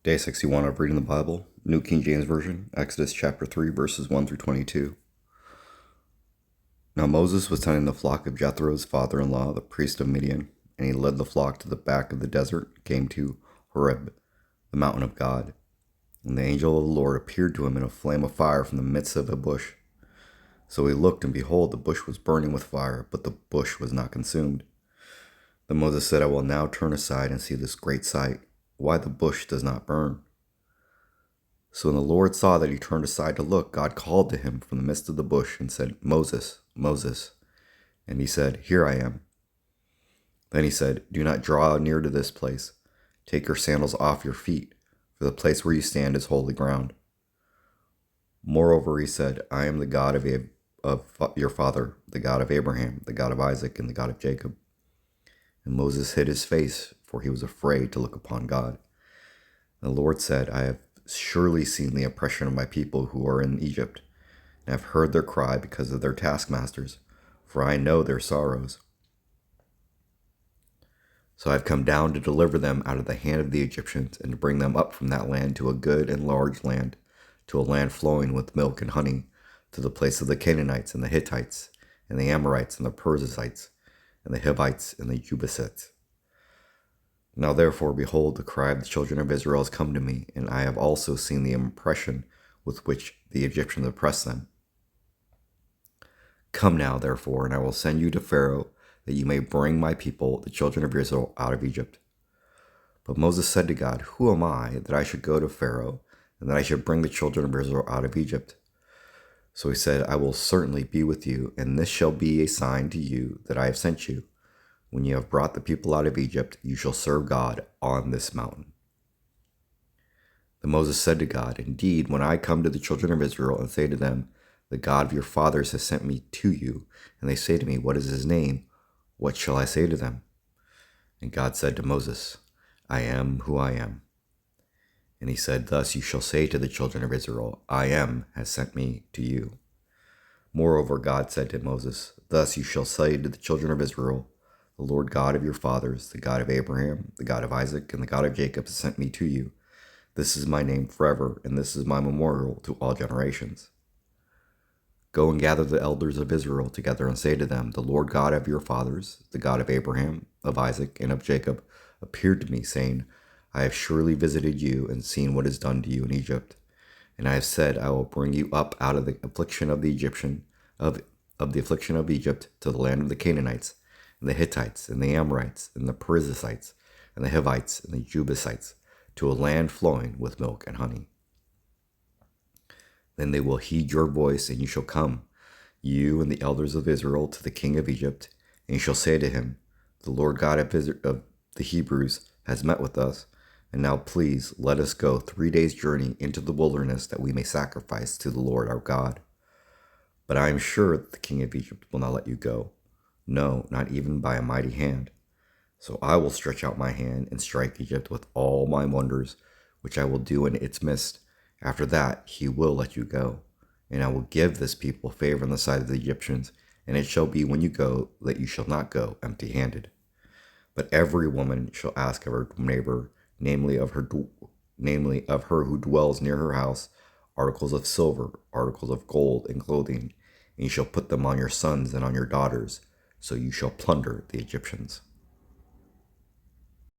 Day 61 of Reading the Bible, New King James Version, Exodus chapter 3, verses 1 through 22. Now Moses was tending the flock of Jethro's father-in-law, the priest of Midian, and he led the flock to the back of the desert, came to Horeb, the mountain of God. And the angel of the Lord appeared to him in a flame of fire from the midst of a bush. So he looked, and behold, the bush was burning with fire, but the bush was not consumed. Then Moses said, I will now turn aside and see this great sight, why the bush does not burn. So when the Lord saw that he turned aside to look, God called to him from the midst of the bush and said, Moses, Moses. And he said, Here I am. Then he said, Do not draw near to this place. Take your sandals off your feet, for the place where you stand is holy ground. Moreover, he said, I am the God of your father, the God of Abraham, the God of Isaac, and the God of Jacob. And Moses hid his face, for he was afraid to look upon God. And the Lord said, I have surely seen the oppression of my people who are in Egypt, and have heard their cry because of their taskmasters, for I know their sorrows. So I have come down to deliver them out of the hand of the Egyptians, and to bring them up from that land to a good and large land, to a land flowing with milk and honey, to the place of the Canaanites and the Hittites, and the Amorites and the Perizzites, and the Hivites and the Jebusites. Now therefore, behold, the cry of the children of Israel has come to me, and I have also seen the oppression with which the Egyptians oppress them. Come now, therefore, and I will send you to Pharaoh, that you may bring my people, the children of Israel, out of Egypt. But Moses said to God, Who am I, that I should go to Pharaoh, and that I should bring the children of Israel out of Egypt? So he said, I will certainly be with you, and this shall be a sign to you that I have sent you. When you have brought the people out of Egypt, you shall serve God on this mountain. Then Moses said to God, Indeed, when I come to the children of Israel and say to them, The God of your fathers has sent me to you, and they say to me, What is his name? What shall I say to them? And God said to Moses, I am who I am. And he said, Thus you shall say to the children of Israel, I am has sent me to you. Moreover, God said to Moses, Thus you shall say to the children of Israel, The Lord God of your fathers, the God of Abraham, the God of Isaac, and the God of Jacob has sent me to you. This is my name forever, and this is my memorial to all generations. Go and gather the elders of Israel together and say to them, The Lord God of your fathers, the God of Abraham, of Isaac, and of Jacob, appeared to me, saying, I have surely visited you and seen what is done to you in Egypt. And I have said, I will bring you up out of the affliction of the the affliction of Egypt to the land of the Canaanites, and the Hittites, and the Amorites, and the Perizzites, and the Hivites, and the Jebusites, to a land flowing with milk and honey. Then they will heed your voice, and you shall come, you and the elders of Israel, to the king of Egypt, and you shall say to him, The Lord God of the Hebrews has met with us, and now please let us go 3 days' journey into the wilderness, that we may sacrifice to the Lord our God. But I am sure that the king of Egypt will not let you go, no, not even by a mighty hand. So I will stretch out my hand and strike Egypt with all my wonders, which I will do in its midst. After that he will let you go, and I will give this people favor in the sight of the Egyptians, and it shall be when you go that you shall not go empty-handed. But every woman shall ask of her neighbor, namely of her who dwells near her house, articles of silver, articles of gold, and clothing, and you shall put them on your sons and on your daughters, so you shall plunder the Egyptians.